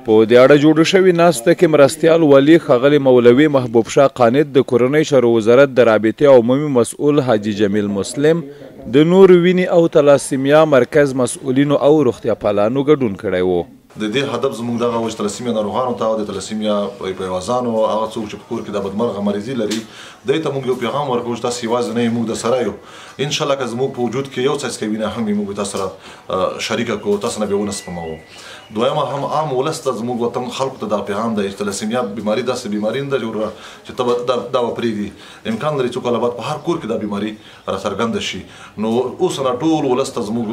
په دې اړه جوړه شوې ناسته کې مرستیال والي ښاغلی مولوي محبوب شاه قانت د کورنۍ چارو وزارت د رابطې عمومي مسؤل حاجي جمیل مسلم د نور وینې او تلاسیمیا مرکز مسؤلینو او روغتیا پالانو ګډون کړی و. د دې هدف زموږ دغه و چې تلاسیمیا ناروغانو ته او د تلاسیمیا پیوازانو هغه څوک چې په کور کې د بدمرغه مریضي لري دوی ته موږ یو پیغام ورکوو چې تاسې یوازې نه یې موږ د سره یو انشاءالله که زموږ په وجود کې یو څاڅکی وینه هم وي موږ تاسو سره شریکه کړو تاسو نه به ونه سپموو. دویمه هم عام ولس ته زموږ وطن خلکو ته دا پیغام دی چې تلاسیمیا بیماري داسې بیماري نه ده چې ته دا وپرېږدي امکان لري څو کاله بعد په هر کور کې دا بیماري راڅرګنده شي. نو اوس نه ټول ولس ته زموږ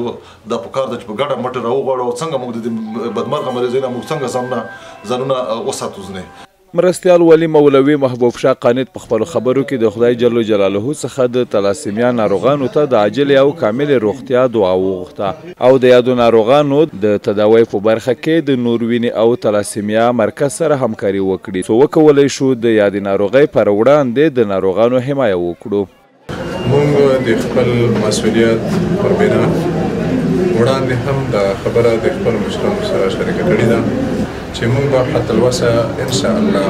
دا پکار ده چې په ګډه مټې راوغواړو او څنګه موږ د دې بدمرغه مریضۍ نه موږ څنګه ځانونه وساتو. ځنې مرستیال والي مولوي محبوب شاه قانت په خپلو خبرو کې د خدای جل جلاله څخه د تلاسیمیا ناروغانو ته د عاجل او کامل روغتیا دعا وغوښته او د یادو ناروغانو د تداوی په برخه کې د نور وینې او تلاسیمیا مرکز سره همکاري وکړي څو وکولی شو د یادې ناروغۍ پر وړاندې د ناروغانو حمایه وکړو. موږ د خپل مسؤلیت پر بنا وړاندې هم دا خبره د خپل مشرانو سره شریکه کړې ده چې موږ به حتی الوسه انشاءالله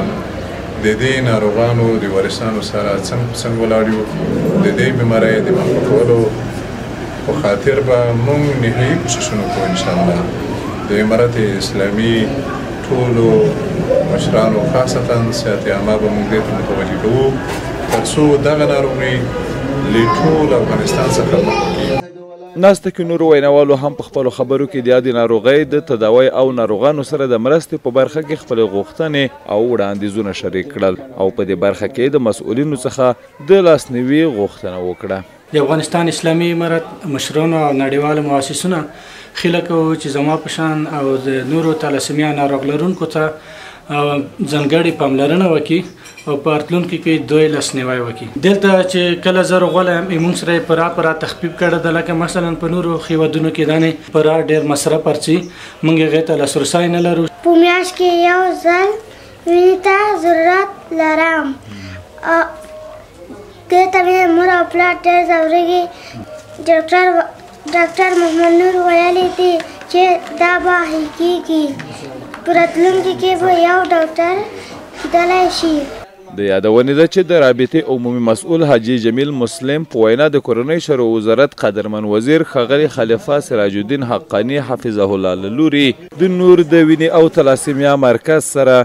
د دې ناروغانو د وارثانو سره څنګه ولاړ یو د دې بیمارۍ د مخنیوي کولو په خاطر به موږ نهایي کوششونه کوو انشاءالله د امارت اسلامي ټولو مشرانو خاصتا صحت عامه به موږ دې ته متوجه کوو تر څو دغه ناروغي له ټول افغانستان څخه مخ کړي. ناسته کې نورو ویناوالو هم په خپلو خبرو کې د یادې ناروغۍ د تداوی او ناروغانو سره د مرستې په برخه کې خپلې غوښتنې او وړاندیزونه شریک کړل او په دې برخه کې د مسؤلینو څخه د لاسنیوي غوښتنه وکړه. د افغانستان اسلامي امارت مشرانو او نړیوالو مؤسسونو هیله کوو چې زما په شان او د نورو تلاسیمیا ناروغ لرونکو ته ځانګړې پاملرنه وکړي او په راتلونکي کې دوی لاسنیوی وکړي. دلته چې کله زه راغلی یم موږ سره یې پوره تخفیف کړی ده لکه مثلا په نورو هېوادونو کې دانې پوره ډېر مصرف ارڅي موږ هغې ته لاسرسی نه لرو. په میاشت کې یو ځل وینې ته ضرورت لرم دې ته مې مور او پلار ډېر ځورېږي. ډاکټر محمد نور ویلی دی چې دا به حل کېږي په راتلونکي کې به یو ډاکټر کیدلی شي. د یادونې ده چې د رابطې عمومي مسؤل حاجي جمیل مسلم په وینا د کورنۍ چارو وزارت قدرمن وزیر ښاغلی خلیفه سراج الدین حقانی حفظه الله له لورې د نور د وینې او تلاسیمیا مرکز سره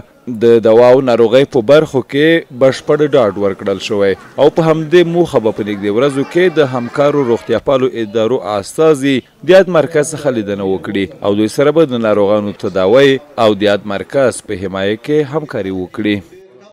د دوا او ناروغۍ په برخو کې بشپړ ډاډ ورکړل شوی او په همدې موخه به په نږدې ورځو کې د همکارو روغتیاپالو ادارو استازي د یاد مرکز څخه لیدنه وکړي او دوی سره به د ناروغانو تداوی او د یاد مرکز په حمایه کې همکاري وکړي.